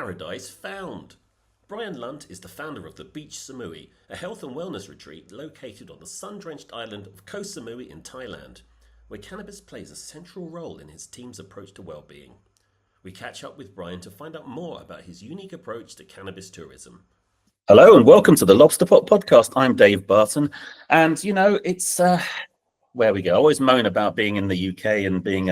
Paradise Found. Bryan Lunt is the founder of the Beach Samui, a health and wellness retreat located on the sun-drenched island of Koh Samui in Thailand, where cannabis plays a central role in his team's approach to well-being. We catch up with Bryan to find out more about his unique approach to cannabis tourism. Hello and welcome to the Lobsterpot podcast. I'm Dave Barton, and it's where we go. I always moan about being in the UK and being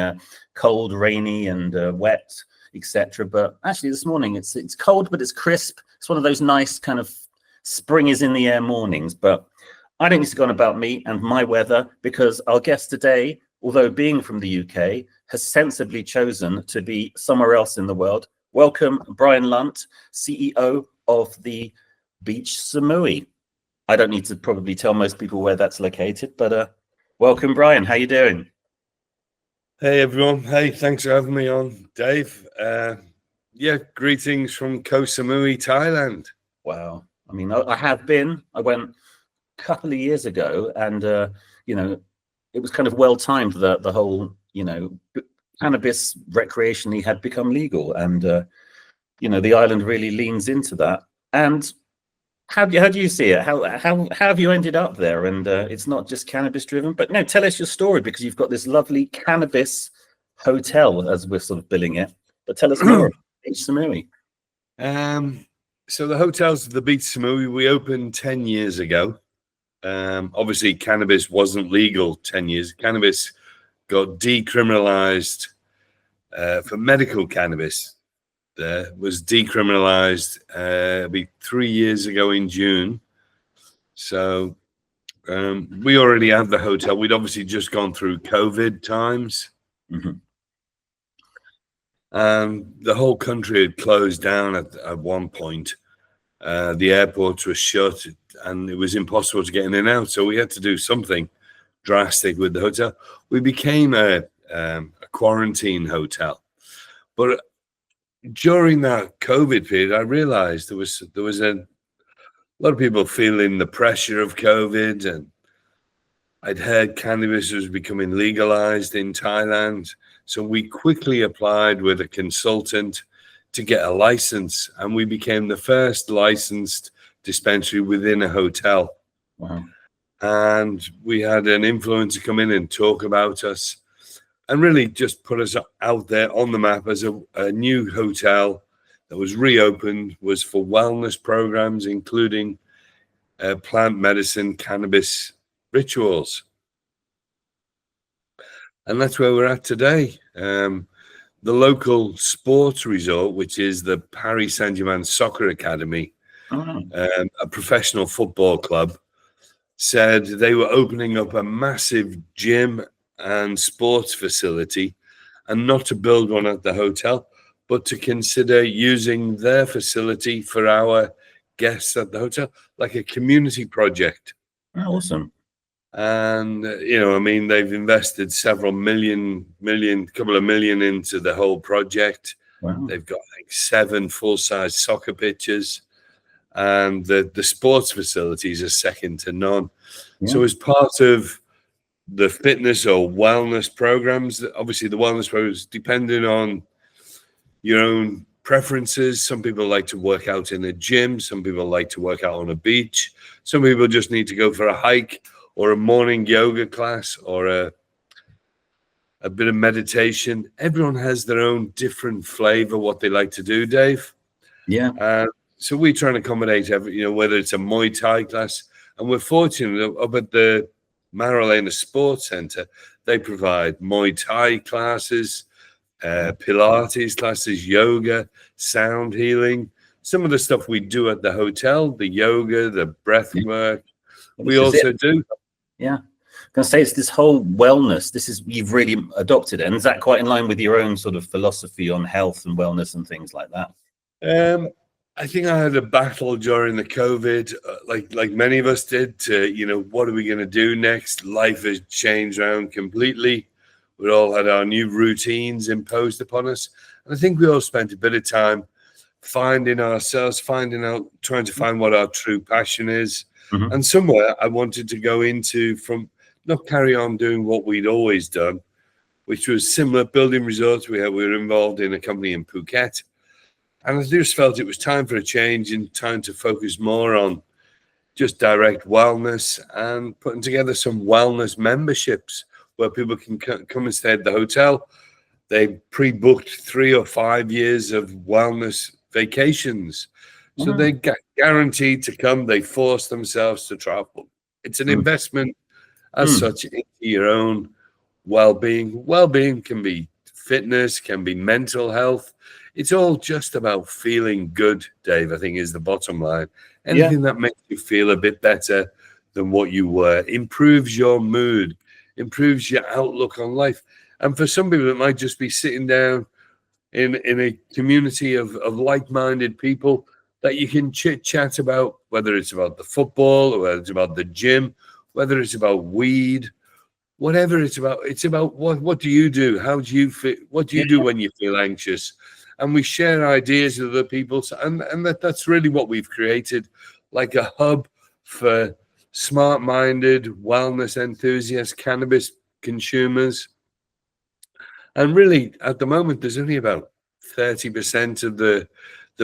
cold, rainy, and wet, etc. But actually, this morning it's cold, but it's crisp. It's one of those nice kind of spring is in the air mornings. But I don't need to go on about me and my weather because our guest today, although being from the UK, has sensibly chosen to be somewhere else in the world. Welcome, Bryan Lunt, CEO of the Beach Samui. I don't need to probably tell most people where that's located, but welcome, Bryan. How you doing? Hey, everyone. Hey, thanks for having me on, Dave. Greetings from Koh Samui, Thailand. Wow. I mean, I have been. I went a couple of years ago, and it was kind of well timed that the whole cannabis recreationally had become legal, and the island really leans into that. And how do you see it? How have you ended up there? And it's not just cannabis driven, but no, tell us your story, because you've got this lovely cannabis hotel, as we're sort of billing it. But tell us more about Beach Samui. So the hotels of the Beach Samui, we opened 10 years ago. Obviously, cannabis wasn't legal 10 years. Cannabis got decriminalized for medical cannabis. Was decriminalized 3 years ago in June. So we already had the hotel. We'd obviously just gone through COVID times. Mm-hmm. The whole country had closed down at one point. The airports were shut and it was impossible to get in and out. So we had to do something drastic with the hotel. We became a quarantine hotel. But during that COVID period, I realized there was a lot of people feeling the pressure of COVID, and I'd heard cannabis was becoming legalized in Thailand. So we quickly applied with a consultant to get a license, and we became the first licensed dispensary within a hotel. Wow. And we had an influencer come in and talk about us, and really just put us out there on the map as a new hotel that was reopened, was for wellness programs, including plant medicine, cannabis rituals. And that's where we're at today. The local sports resort, which is the Paris Saint-Germain Soccer Academy, a professional football club, said they were opening up a massive gym and sports facility, and not to build one at the hotel, but to consider using their facility for our guests at the hotel, like a community project. Oh, awesome. And they've invested couple of million into the whole project. Wow. They've got like 7 full-size soccer pitches, and the sports facilities are second to none. Yeah. So as part of the fitness or wellness programs, obviously the wellness programs, depending on your own preferences. Some people like to work out in a gym. Some people like to work out on a beach. Some people just need to go for a hike or a morning yoga class or a bit of meditation. Everyone has their own different flavor, what they like to do, Dave. Yeah. So we try and accommodate whether it's a Muay Thai class. And we're fortunate up at the Maralena Sports Center, they provide Muay Thai classes, Pilates classes, yoga, sound healing. Some of the stuff we do at the hotel, the yoga, the breath work, we also do. Yeah. I'm going to say it's this whole wellness. You've really adopted it. And is that quite in line with your own sort of philosophy on health and wellness and things like that? I think I had a battle during the COVID, like many of us did, to, what are we going to do next? Life has changed around completely. We all had our new routines imposed upon us. And I think we all spent a bit of time finding ourselves, trying to find what our true passion is. Mm-hmm. And somewhere I wanted to go into from not carry on doing what we'd always done, which was similar building resorts. We were involved in a company in Phuket. And I just felt it was time for a change and time to focus more on just direct wellness and putting together some wellness memberships where people can come and stay at the hotel. They pre-booked 3 or 5 years of wellness vacations. So they get guaranteed to come. They force themselves to travel. It's an investment as such into your own well-being. Well-being can be fitness, can be mental health. It's all just about feeling good, Dave, I think is the bottom line. Anything that makes you feel a bit better than what you were, improves your mood, improves your outlook on life. And for some people, it might just be sitting down in a community of like-minded people that you can chit-chat about, whether it's about the football, or whether it's about the gym, whether it's about weed, whatever it's about. It's about what do you do? How do you feel? What do you do when you feel anxious? And we share ideas with other people. And that's really what we've created, like a hub for smart-minded, wellness enthusiasts, cannabis consumers. And really, at the moment, there's only about 30% of the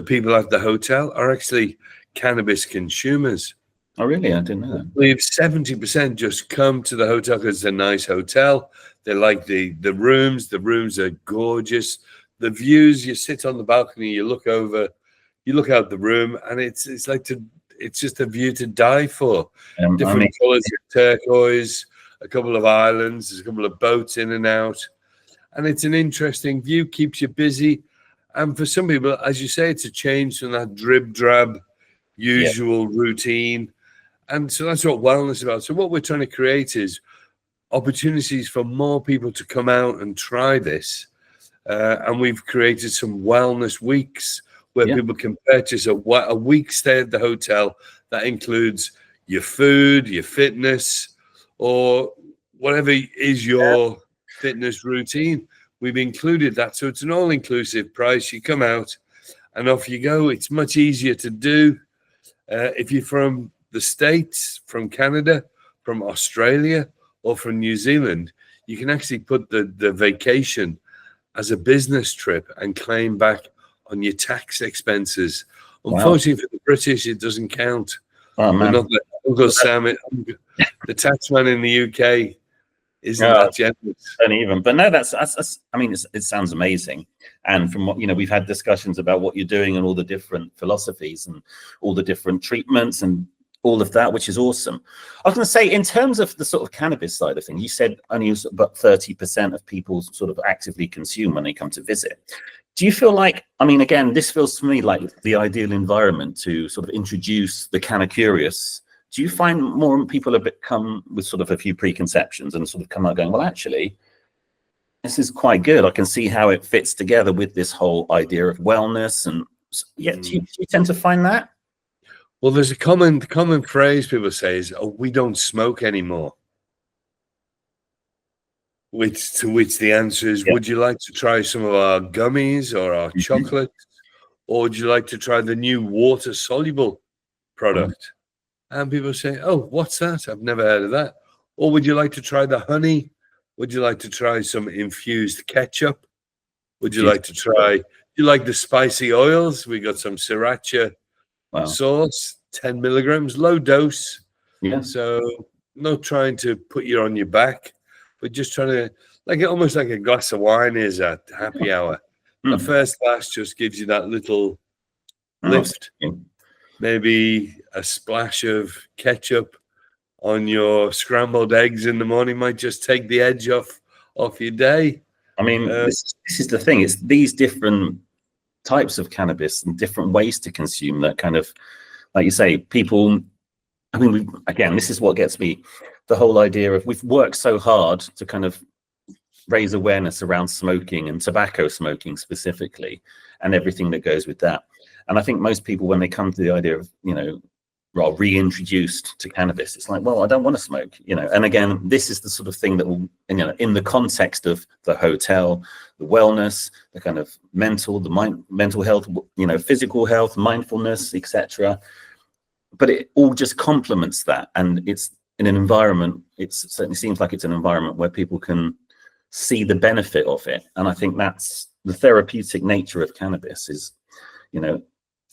people at the hotel are actually cannabis consumers. Oh, really? I didn't know that. We've 70% just come to the hotel because it's a nice hotel. They like the rooms. The rooms are gorgeous. The views, you sit on the balcony, you look over, you look out the room, and it's just a view to die for. Different colors of turquoise, a couple of islands, there's a couple of boats in and out. And it's an interesting view, keeps you busy. And for some people, as you say, it's a change from that drib-drab usual routine. And so that's what wellness is about. So what we're trying to create is opportunities for more people to come out and try this. And we've created some wellness weeks where people can purchase a week stay at the hotel that includes your food, your fitness, or whatever is your fitness routine. We've included that. So it's an all-inclusive price. You come out and off you go. It's much easier to do. If you're from the States, from Canada, from Australia, or from New Zealand, you can actually put the vacation as a business trip and claim back on your tax expenses. Unfortunately for the British, it doesn't count. Oh, man. Not the Uncle Sam, the taxman in the UK isn't that generous. Don't even. But no, that's I mean, it sounds amazing. And from what, we've had discussions about what you're doing and all the different philosophies and all the different treatments and all of that, which is awesome. I was going to say, in terms of the sort of cannabis side of things, you said only about 30% of people sort of actively consume when they come to visit. Do you feel like, I mean, again, this feels to me like the ideal environment to sort of introduce the canna curious. Do you find more people have come with sort of a few preconceptions and sort of come out going, well, actually, this is quite good. I can see how it fits together with this whole idea of wellness. And do you tend to find that? Well, there's a common phrase people say is, "Oh, we don't smoke anymore." To which the answer is, would you like to try some of our gummies or our chocolates? Or would you like to try the new water-soluble product? And people say, "Oh, what's that? I've never heard of that." Or would you like to try the honey? Would you like to try some infused ketchup? Would you like to try, you like the spicy oils? We got some sriracha sauce, 10 milligrams, low dose. Yeah. So not trying to put you on your back, but just trying to, almost like a glass of wine is at happy hour. The first glass just gives you that little lift. Maybe a splash of ketchup on your scrambled eggs in the morning might just take the edge off your day. I mean, this is the thing. It's these different types of cannabis and different ways to consume that kind of, like you say, people, I mean, again, this is what gets me, the whole idea of we've worked so hard to kind of raise awareness around smoking and tobacco smoking specifically and everything that goes with that. And I think most people, when they come to the idea of, are reintroduced to cannabis, it's like, well, I don't want to smoke, and again, this is the sort of thing that will, in the context of the hotel, the wellness, the kind of mental health, physical health, mindfulness, etc. But it all just complements that. And it's in an environment, it certainly seems like it's an environment where people can see the benefit of it. And I think that's the therapeutic nature of cannabis is, you know,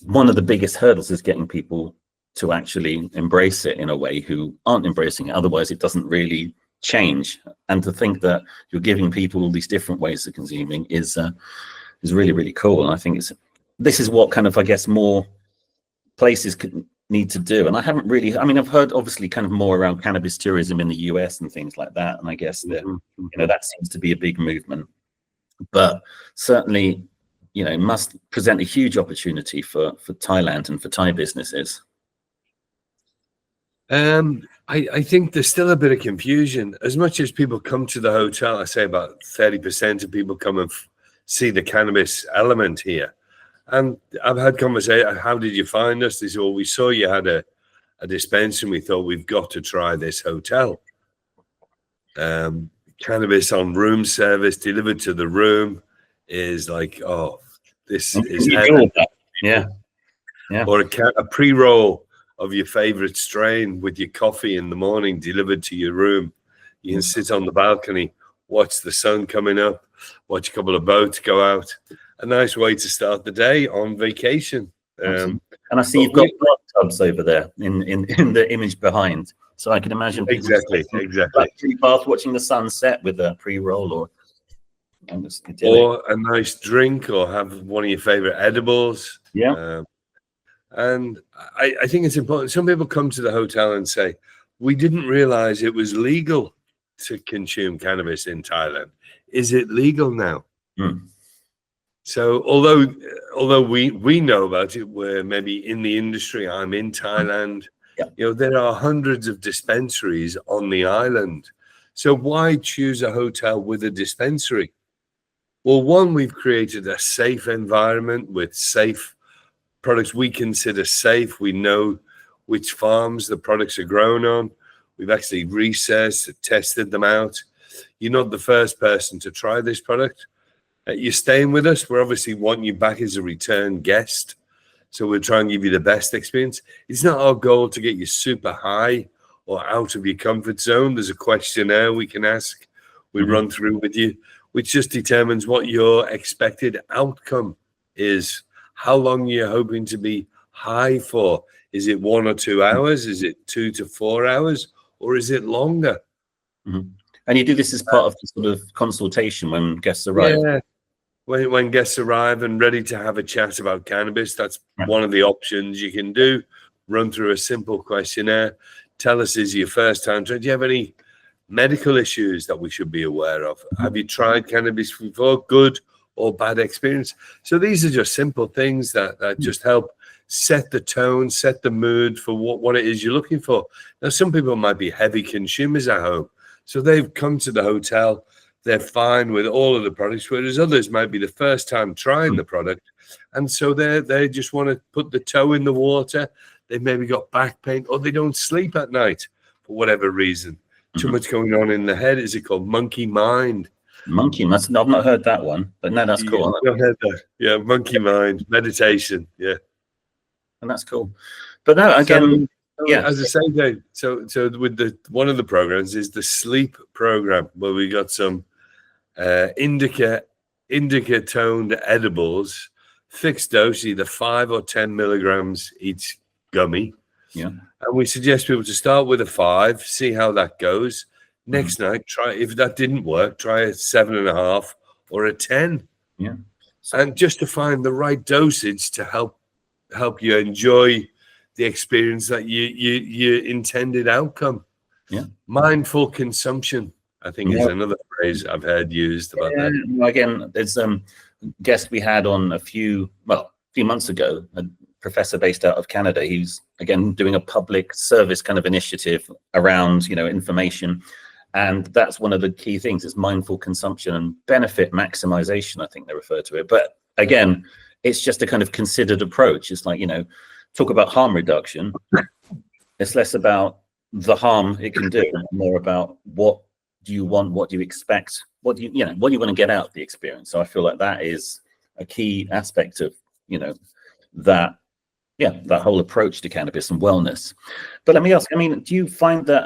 one of the biggest hurdles is getting people to actually embrace it in a way who aren't embracing it. Otherwise, it doesn't really change. And to think that you're giving people all these different ways of consuming is really, really cool. And I think this is what kind of, I guess, more places could need to do. And I haven't really, I mean, I've heard obviously kind of more around cannabis tourism in the US and things like that. And I guess that, you know, that seems to be a big movement, but certainly, you know, must present a huge opportunity for Thailand and for Thai businesses. I think there's still a bit of confusion. As much as people come to the hotel, I say about 30% of people come and see the cannabis element here. And I've had conversations, how did you find us? They said, well, we saw you had a dispensary and we thought we've got to try this hotel. Cannabis on room service delivered to the room is like, oh, this is yeah. Or a pre-roll of your favorite strain with your coffee in the morning delivered to your room. You can sit on the balcony, watch the sun coming up, watch a couple of boats go out. A nice way to start the day on vacation. And I see you've got bathtubs over there in the image behind. So I can imagine exactly like bath watching the sunset with a pre-roll or a nice drink, or have one of your favorite edibles. Yeah. And I think it's important. Some people come to the hotel and say, we didn't realize it was legal to consume cannabis in Thailand. Is it legal now? So although we know about it, we're maybe in the industry, I'm in Thailand, you know, there are hundreds of dispensaries on the island. So why choose a hotel with a dispensary? Well, one, we've created a safe environment with safe products we consider safe. We know which farms the products are grown on. We've actually researched and tested them out. You're not the first person to try this product. You're staying with us. We're obviously wanting you back as a return guest. So we'll try and give you the best experience. It's not our goal to get you super high or out of your comfort zone. There's a questionnaire we can ask. We run through with you, which just determines what your expected outcome is. How long you're hoping to be high for. Is it 1 or 2 hours? Is it 2 to 4 hours? Or is it longer? And you do this as part of the sort of consultation when guests arrive? Yeah. When guests arrive and ready to have a chat about cannabis, that's one of the options you can do. Run through a simple questionnaire. Tell us, is your first time? Do you have any medical issues that we should be aware of? Have you tried cannabis before? Good or bad experience? So these are just simple things that just help set the tone, set the mood for what it is you're looking for. Now, some people might be heavy consumers at home. So they've come to the hotel, they're fine with all of the products, whereas others might be the first time trying the product. And so they just want to put the toe in the water. They've maybe got back pain, or they don't sleep at night for whatever reason. Too much going on in the head. Is it called monkey mind? Monkey, I've not heard that one, but no, that's cool. I've heard that. Yeah, monkey mind, meditation. Yeah. And that's cool. But no, again, as I say, Dave, so with one of the programs is the sleep program, where we got some indica toned edibles, fixed dose, either 5 or 10 milligrams each gummy. Yeah. And we suggest people to start with a 5, see how that goes. Next night, try, if that didn't work, try a 7.5 or a 10. Yeah. And just to find the right dosage to help you enjoy the experience that your intended outcome. Yeah. Mindful consumption, I think, is another phrase I've heard used about that. Again, there's a guest we had on a few months ago, a professor based out of Canada. He's again doing a public service kind of initiative around, information. And that's one of the key things is mindful consumption and benefit maximization, I think they refer to it. But again, it's just a kind of considered approach. It's like, talk about harm reduction. It's less about the harm it can do, more about what do you want, what do you expect, what do you want to get out of the experience. So I feel like that is a key aspect of, that whole approach to cannabis and wellness. But let me ask, do you find that,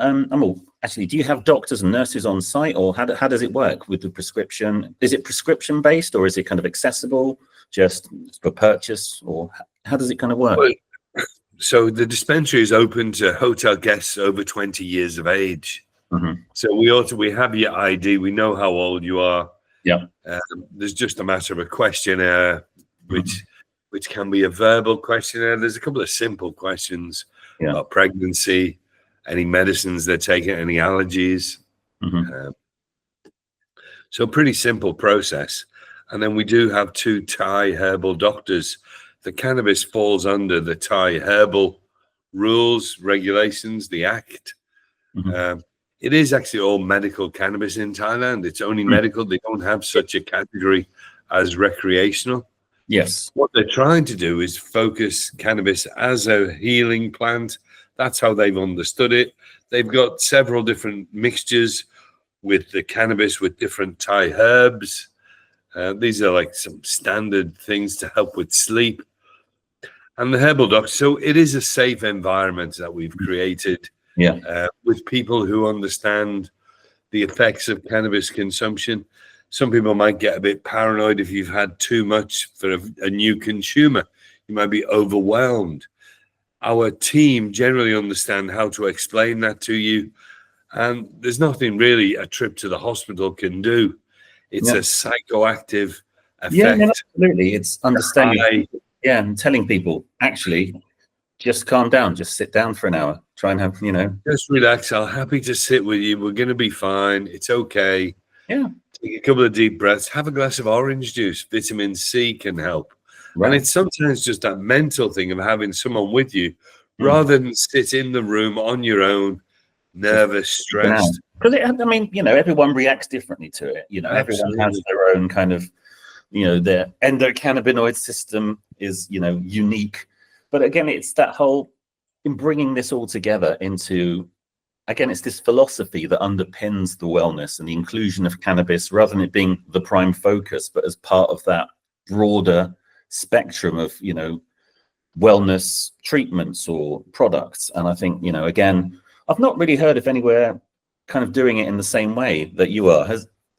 actually, do you have doctors and nurses on site, or how does it work with the prescription? Is it prescription based, or is it kind of accessible just for purchase, or how does it kind of work? Well, so the dispensary is open to hotel guests over 20 years of age. So we have your ID. We know how old you are. Yeah. There's just a matter of a questionnaire, which can be a verbal questionnaire. There's a couple of simple questions about pregnancy, any medicines they're taking, any allergies. So pretty simple process. And then we do have 2 Thai herbal doctors. The cannabis falls under the Thai herbal rules, regulations, the Act. It is actually all medical cannabis in Thailand. It's only medical. They don't have such a category as recreational. Yes. What they're trying to do is focus cannabis as a healing plant. That's how they've understood it. They've got several different mixtures with the cannabis with different Thai herbs. These are like some standard things to help with sleep. And the herbal doctor. So it is a safe environment that we've created with people who understand the effects of cannabis consumption. Some people might get a bit paranoid if you've had too much for a new consumer. You might be overwhelmed. Our team generally understand how to explain that to you. And there's nothing really a trip to the hospital can do. It's a psychoactive effect. Yeah, absolutely. It's understanding. And telling people, actually, just calm down. Just sit down for an hour. Try and have, Just relax. I'm happy to sit with you. We're going to be fine. It's okay. Yeah. Take a couple of deep breaths. Have a glass of orange juice. Vitamin C can help. Right. And it's sometimes just that mental thing of having someone with you rather than sit in the room on your own, nervous, stressed. Because, everyone reacts differently to it. Everyone has their own kind of, their endocannabinoid system is, unique. But again, it's that whole, in bringing this all together into, again, it's this philosophy that underpins the wellness and the inclusion of cannabis, rather than it being the prime focus, but as part of that broader spectrum of, wellness treatments or products. And I think, again, I've not really heard of anywhere kind of doing it in the same way that you are.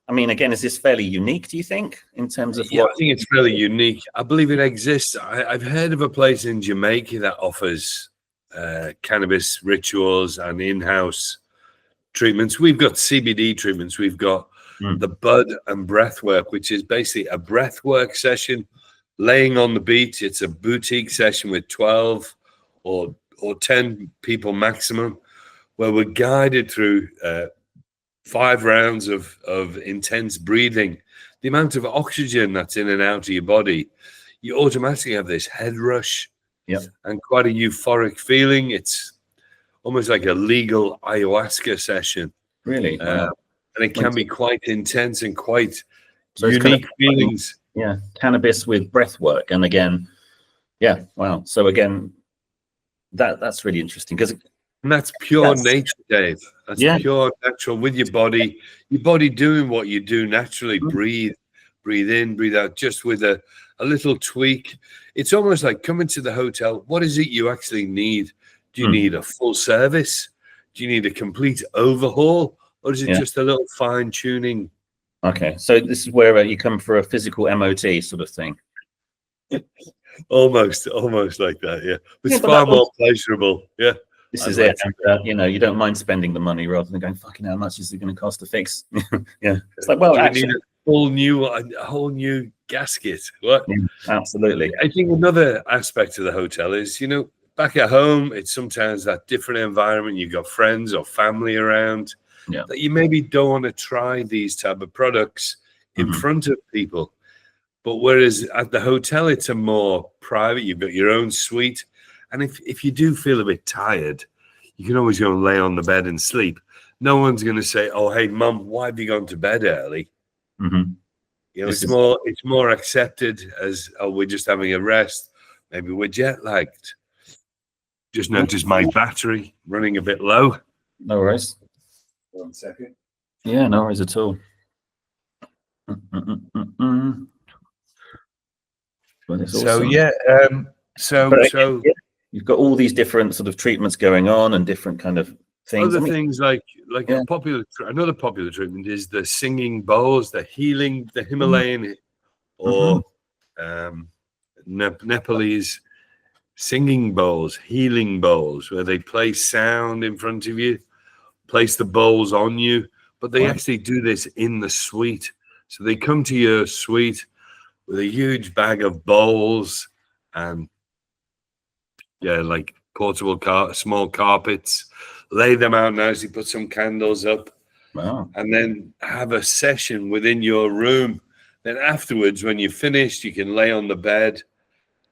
Again, is this fairly unique, do you think, in terms of I think it's fairly unique. I believe it exists. I've heard of a place in Jamaica that offers cannabis rituals and in-house treatments. We've got CBD treatments. We've got the bud and breath work, which is basically a breath work session laying on the beach. It's a boutique session with 12 or 10 people maximum, where we're guided through 5 rounds of intense breathing. The amount of oxygen that's in and out of your body, you automatically have this head rush and quite a euphoric feeling. It's almost like a legal ayahuasca session. Really? And it can be quite intense and quite unique feelings. Yeah, cannabis with breath work. And again, wow. So again, that's really interesting, because and that's pure nature, Dave. That's pure natural with your body doing what you do naturally. Breathe in, breathe out, just with a little tweak. It's almost like coming to the hotel. What is it you actually need? Do you need a full service? Do you need a complete overhaul? Or is it just a little fine tuning? Okay, so this is where you come for a physical MOT sort of thing. almost like that, yeah. It's far more pleasurable, yeah. This is it. And, you don't mind spending the money rather than going, fucking, how much is it going to cost to fix? Yeah, it's like, well, actually, need a whole new gasket. What? Yeah, absolutely. I think another aspect of the hotel is, back at home, it's sometimes that different environment. You've got friends or family around. That you maybe don't want to try these type of products in front of people. But whereas at the hotel, it's a more private, you've got your own suite. And if you do feel a bit tired, you can always go and lay on the bed and sleep. No one's going to say, oh, hey, Mum, why have you gone to bed early? It's more accepted as, oh, we're just having a rest. Maybe we're jet lagged. Just noticed my battery running a bit low. No worries. 1 second. Yeah, no worries at all. So you've you've got all these different sort of treatments going on and different kind of things. Other things like Yeah. another popular treatment is the singing bowls, the Himalayan or Nepalese singing bowls, healing bowls, where they play sound in front of you, place the bowls on you, but they actually do this in the suite. So they come to your suite with a huge bag of bowls and like portable small carpets, lay them out nicely, put some candles up, and then have a session within your room. Then afterwards, when you're finished, you can lay on the bed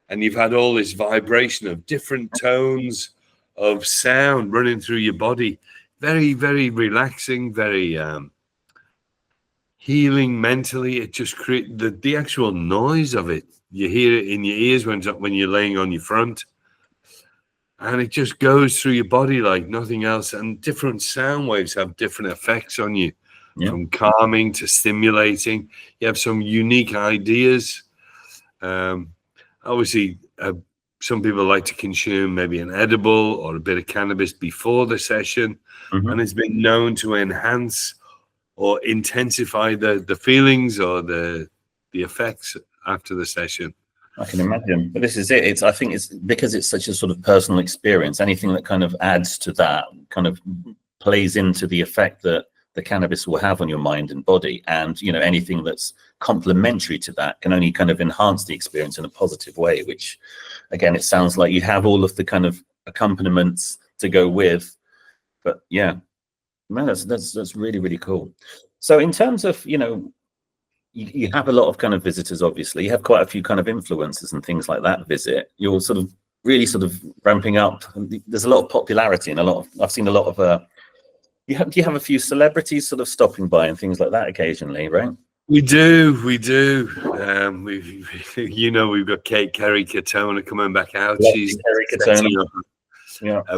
and you've had all this vibration of different tones of sound running through your body. Very, very relaxing, very healing mentally. It just creates the actual noise of it. You hear it in your ears when you're laying on your front. And it just goes through your body like nothing else. And different sound waves have different effects on you, from calming to stimulating. You have some unique ideas. Obviously, some people like to consume maybe an edible or a bit of cannabis before the session. And it's been known to enhance or intensify the feelings or the effects after the session. I can imagine, but this is it. I think it's because it's such a sort of personal experience. Anything that kind of adds to that kind of plays into the effect that the cannabis will have on your mind and body. And, anything that's complementary to that can only kind of enhance the experience in a positive way, which again, it sounds like you have all of the kind of accompaniments to go with. But yeah, man, that's really, really cool. So in terms of, you have a lot of kind of visitors, obviously. You have quite a few kind of influencers and things like that visit. You're sort of really sort of ramping up. There's a lot of popularity and I've seen a lot of, you have a few celebrities sort of stopping by and things like that occasionally, right? We do. We've got Kerry Katona coming back out. She's Kerry Katona.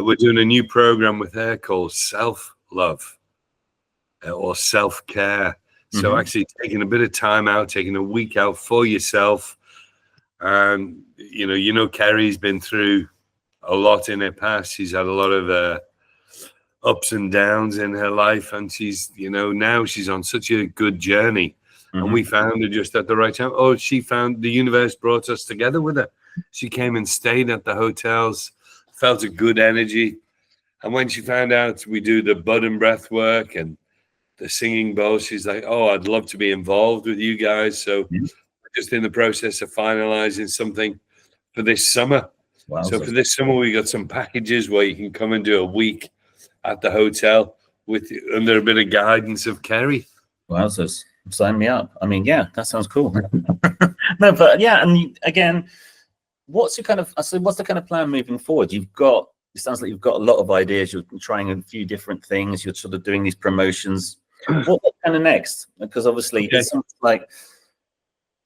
We're doing a new program with her called Self-Love or Self-Care. So actually taking a bit of time out, taking a week out for yourself. And, Kerry's been through a lot in her past. She's had a lot of ups and downs in her life. And she's, now she's on such a good journey. And we found her just at the right time. Oh, the universe brought us together with her. She came and stayed at the hotels, felt a good energy. And when she found out we do the bud and breath work and the singing bowl, she's like, oh, I'd love to be involved with you guys. So we're just in the process of finalizing something for this summer. Wow. So for this summer, we got some packages where you can come and do a week at the hotel under a bit of guidance of Kerry. Wowzers. Sign me up. I mean, yeah, that sounds cool. No, but yeah, and again, what's the kind of plan moving forward? It sounds like you've got a lot of ideas. You're trying a few different things. You're sort of doing these promotions. What's kind of next? Because obviously it's like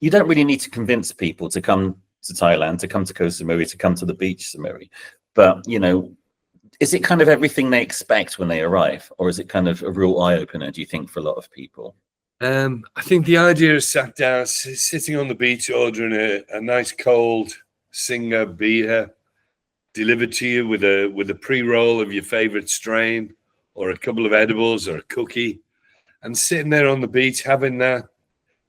you don't really need to convince people to come to Thailand, to come to Koh Samui, to come to the Beach Samui. But, is it kind of everything they expect when they arrive? Or is it kind of a real eye-opener, do you think, for a lot of people? I think the idea is sitting on the beach, ordering a nice cold Singer beer delivered to you with a pre-roll of your favorite strain or a couple of edibles or a cookie, and sitting there on the beach having that,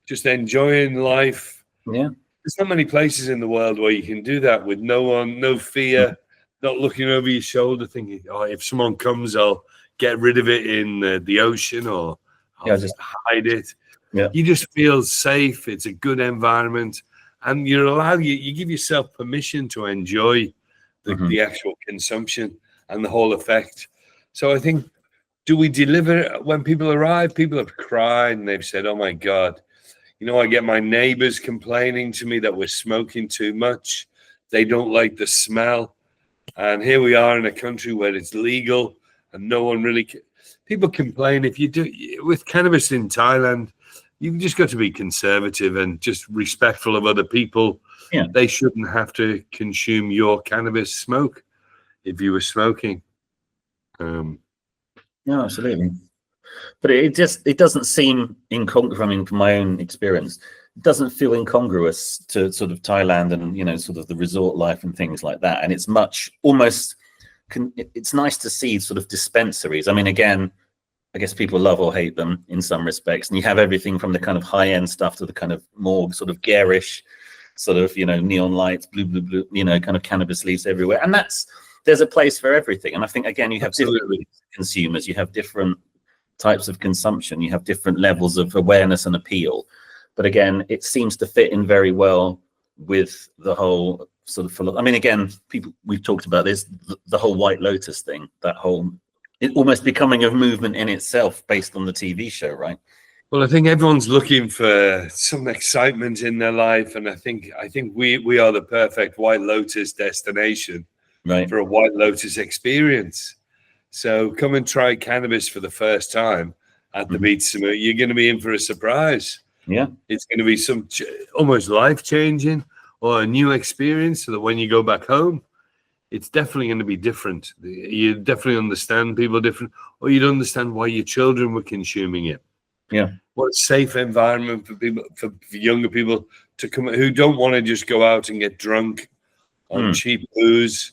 just enjoying life. Yeah. There's not many places in the world where you can do that with no fear, not looking over your shoulder thinking, oh, if someone comes, I'll get rid of it in the ocean or I'll just hide it. Yeah. You just feel safe. It's a good environment. And you give yourself permission to enjoy the actual consumption and the whole effect. So I think, do we deliver when people arrive? People have cried and they've said, oh my God, I get my neighbors complaining to me that we're smoking too much. They don't like the smell. And here we are in a country where it's legal and no one really, people complain. If you do with cannabis in Thailand, you've just got to be conservative and just respectful of other people. Yeah. They shouldn't have to consume your cannabis smoke if you were smoking. No, absolutely. But it doesn't seem incongruous. I mean, from my own experience, it doesn't feel incongruous to sort of Thailand and, sort of the resort life and things like that. And it's almost it's nice to see sort of dispensaries. I mean, again, I guess people love or hate them in some respects, and you have everything from the kind of high end stuff to the kind of more sort of garish, sort of, you know, neon lights, blue, you know, kind of cannabis leaves everywhere, and there's a place for everything. And I think, again, you have different consumers, you have different types of consumption, you have different levels of awareness and appeal. But again, it seems to fit in very well with the whole sort of, I mean, again, we've talked about this, the whole White Lotus thing, that whole, it almost becoming a movement in itself based on the TV show, right? Well, I think everyone's looking for some excitement in their life, and I think we are the perfect White Lotus destination, right, for a White Lotus experience. So come and try cannabis for the first time at the Beach Samui. You're going to be in for a surprise. Yeah, it's going to be some almost life-changing or a new experience, so that when you go back home, it's definitely going to be different. You definitely understand people different, or you'd understand why your children were consuming it. Yeah, what a safe environment for people, for younger people to come, who don't want to just go out and get drunk on cheap booze,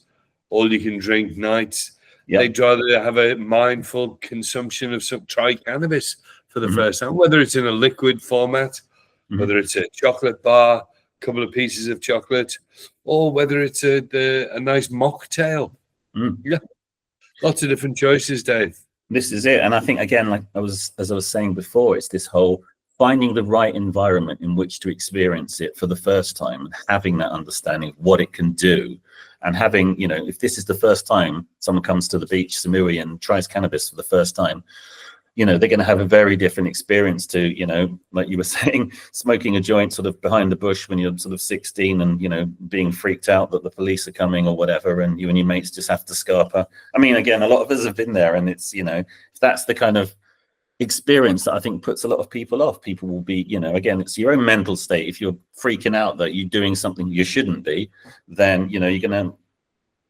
all you can drink nights. They'd rather have a mindful consumption of try cannabis for the first time, whether it's in a liquid format, whether it's a chocolate bar, a couple of pieces of chocolate, or whether it's a nice mocktail. Yeah, lots of different choices, Dave. This is it. And I think, again, as I was saying before, it's this whole finding the right environment in which to experience it for the first time, and having that understanding of what it can do. And having, you know, if this is the first time someone comes to the Beach Samui and tries cannabis for the first time, you know, they're going to have a very different experience to, you know, like you were saying, smoking a joint sort of behind the bush when you're sort of 16 and, you know, being freaked out that the police are coming or whatever, and you and your mates just have to scarper. I mean, again, a lot of us have been there, and it's, you know, if that's the kind of experience that I think puts a lot of people off. People will be, you know, again, it's your own mental state. If you're freaking out that you're doing something you shouldn't be, then, you know, you're going to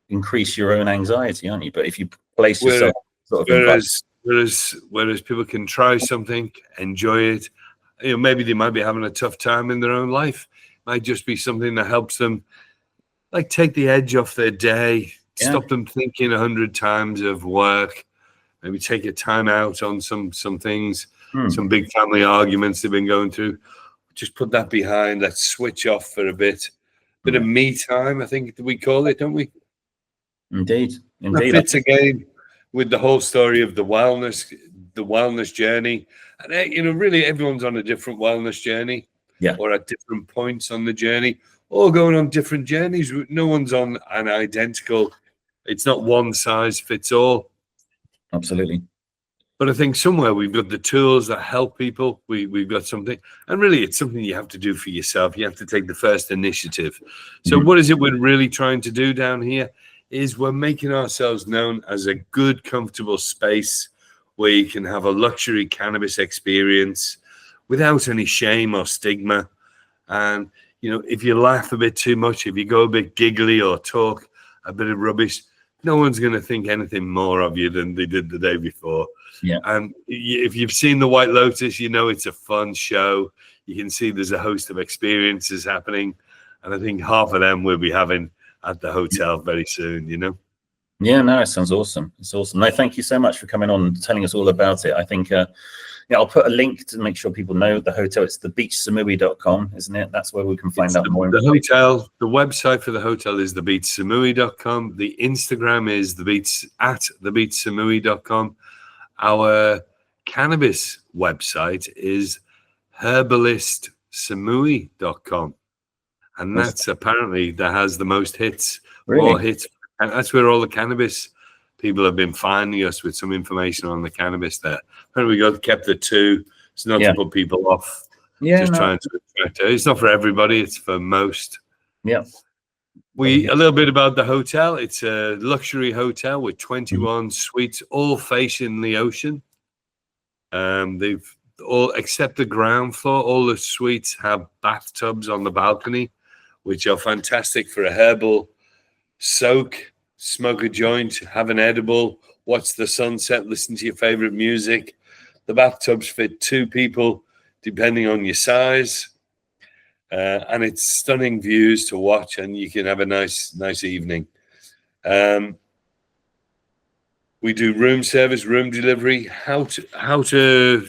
increase your own anxiety, aren't you? But if you place yourself sort of whereas people can try something, enjoy it, you know, maybe they might be having a tough time in their own life. It might just be something that helps them, like, take the edge off their day, stop them thinking 100 times of work. Maybe take a time out on some things, some big family arguments they've been going through. Just put that behind. Let's switch off for a bit. Bit of me time, I think we call it, don't we? Indeed. That fits again with the whole story of the wellness journey. And, you know, really everyone's on a different wellness journey, or at different points on the journey, or going on different journeys. No one's on an identical, it's not one size fits all. Absolutely. But I think somewhere we've got the tools that help people. We've got something, and really it's something you have to do for yourself. You have to take the first initiative. So what is it we're really trying to do down here? Is we're making ourselves known as a good, comfortable space where you can have a luxury cannabis experience without any shame or stigma. And, you know, if you laugh a bit too much, if you go a bit giggly or talk a bit of rubbish, no one's going to think anything more of you than they did the day before. Yeah. And if you've seen the White Lotus, you know it's a fun show. You can see there's a host of experiences happening. And I think half of them we'll be having at the hotel very soon, you know? Yeah, no, it sounds awesome. It's awesome. No, thank you so much for coming on and telling us all about it. I think, I'll put a link to make sure people know the hotel. It's the beachsamui.com, isn't it? That's where we can find out more. The hotel, the website for the hotel is thebeachsamui.com. The Instagram is thebeachsamui.com. Our cannabis website is herbalistsamui.com. And that's apparently that has the most hits, more hits. And that's where all the cannabis people have been finding us with some information on the cannabis there. Apparently we kept the two. It's not to put people off. Trying to attract it. It's not for everybody. It's for most. Yeah. A little bit about the hotel. It's a luxury hotel with 21 suites, all facing the ocean. They've all, except the ground floor, all the suites have bathtubs on the balcony, which are fantastic for a herbal soak, smoke a joint, have an edible, watch the sunset, listen to your favorite music. The bathtubs fit 2 people, depending on your size. And it's stunning views to watch, and you can have a nice evening. We do room service, room delivery. How to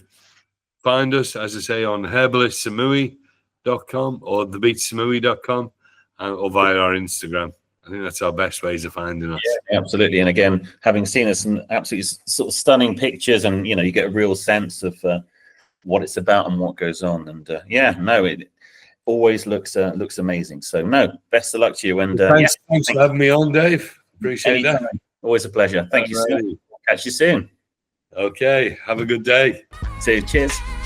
find us, as I say, on herbalistsamui.com or thebeachsamui.com or via our Instagram. I think that's our best ways of finding us. Yeah, absolutely. And again, having seen us some absolutely sort of stunning pictures, and you get a real sense of what it's about and what goes on. And it always looks amazing. So best of luck to you. And thanks for having me on, Dave. Appreciate that. Always a pleasure. Thank you so much. Catch you soon. Okay. Have a good day. See you. Cheers.